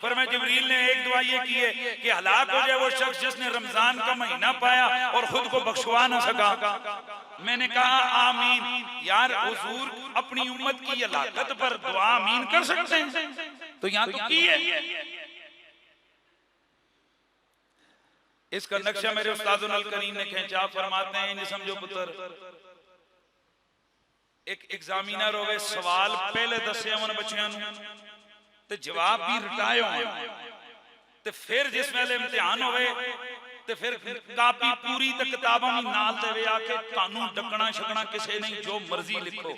फरमाया जिब्रील ने एक दुआ ये की है कि हलाक हो जाए वो शख्स जिसने रमजान का महीना पाया और खुद को बख्शवा ना सका। मैंने कहा आमीन। यार हुजूर अपनी उम्मत की हलाकत पर दुआ आमीन कर सकते हैं, तो यहाँ तो की है। इसका नक्शा मेरे उस्ताद अल करीम ने खींचा। फरमाते हैं समझो पुत्र, एक एग्जामिनर होवे, सवाल पहले दसे अमन बच्चों ते जवाब भी रटाए हो, ते फिर जिस वेले इम्तिहान होवे ते फिर कापी पूरी ते किताबां भी नाल देवे आके तानू डकना छकना किसे नहीं, जो मर्जी लिखो।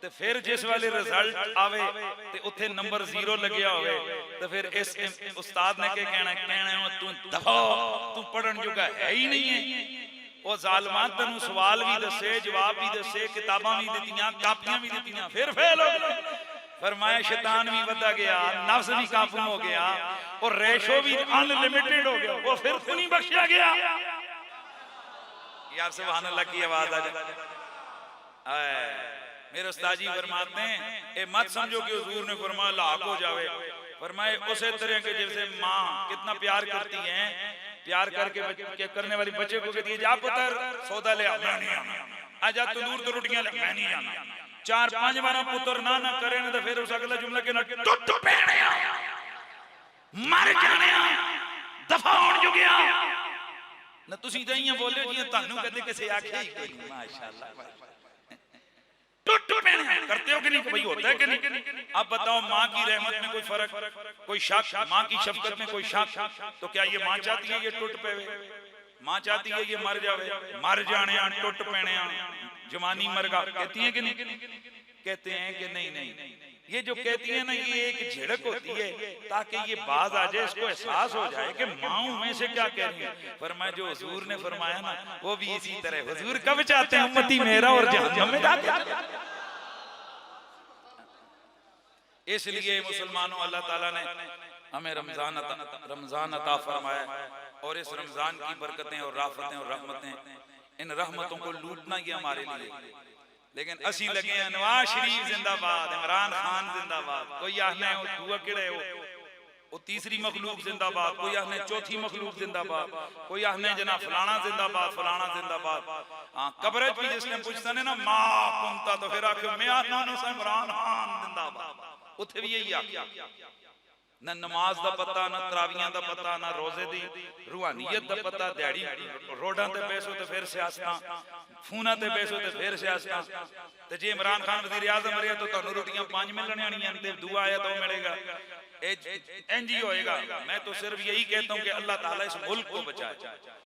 ते फिर जिस वाले रिजल्ट आवे ते उथे नंबर 0 लग्या होवे ते फिर इस उस्ताद ने के कहना तू दफा, तू पढ़न जोगा है ही नहीं है। वो जालिमा तेनू सवाल भी दसे, जवाब भी दसे, किताबां भी दित्तियां, कापियां भी दित्तियां, फिर फेल हो गए। फरमाया शैतान भी बदा गया, नफ्स भी काबू हो गया और रेशो भी अनलिमिटेड हो गया, वो फिर तो नहीं बख्शा गया। यार सुभान अल्लाह की आवाज आ जाए। मेरे उस्ताद जी फरमाते हैं ए मत समझो कि हुजूर ने फरमाया लाख हो जावे। फरमाए उसे तरह के जैसे माँ कितना प्यार करती है, प्यार करके करने वाली बच्चे को कहती है जा पुत्र सौदा ले आ, मैं नहीं आना, आजा तंदूर तो रोटियां ले, मैं नहीं आना। 4-5 बार पुत्र ना ना करे ना तो फिर उस अगला जुमला के ना टुट पैणे मर जाने दफा होण जो गया ना। तुसी तो इयां बोले जी तानू कदे किसी आख्या ही कोई। माशाअल्लाह टुट पैणे करते हो कि नहीं भाई, होता है कि नहीं? अब बताओ माँ की रहमत में कोई फर्क, कोई शक, माँ की शफकत में कोई शक? तो क्या ये माँ चाहती है ये टुट पेवे? माँ चाहती है ये मर जावे? मर जाने टुट पैणे जवानी मरगा कहती है कि नहीं? कहते हैं कि नहीं नहीं, ये जो कहती है ना ये एक झिड़क होती है ताकि ये बाज आ जाए, इसको एहसास हो जाए कि माँ में से क्या कह रही है। फरमाया जो हुजूर ने फरमाया ना वो भी इसी तरह। हुजूर कब चाहते हैं उम्मती मेरा और जहन्नम में जाके। इसलिए मुसलमानों अल्लाह ताला ने हमें रमजान अता फरमाया और इस रमजान की बरकतें और राफतें और रहमतें, इन रहमतों को लूटना ये हमारे लिए। लेकिन असी लगे हैं नवाज शरीफ जिंदाबाद, इमरान खान जिंदाबाद, कोई आहने दुआ किड़े हो वो तीसरी मखलूक जिंदाबाद, कोई आहने चौथी मखलूक जिंदाबाद, कोई आहने जना फलाना जिंदाबाद फलाना जिंदाबाद। हाँ कब्र भी जिसने पूछता ने ना मां कुंता तो फिर आखे मैं आना इमरान खान जिंदाबाद, उथे भी यही आख्या। न नमाज दा पता, न तरावियां दा पता, न रोजे दी रूहानियत दा पता। दिहाड़ी रोडां ते बैसो ते फिर सियासतां, फोना ते बैसो ते फिर सियासतां। ते जे इमरान खान वज़ीर आज़म रहा तो तुहानू रोटियां 5 मिलने आनियां ते दुआ आया तो मिलेगा, इंज ही होएगा। मैं तो सिर्फ यही कहता हूं कि अल्लाह ताला इस मुल्क को बचाए,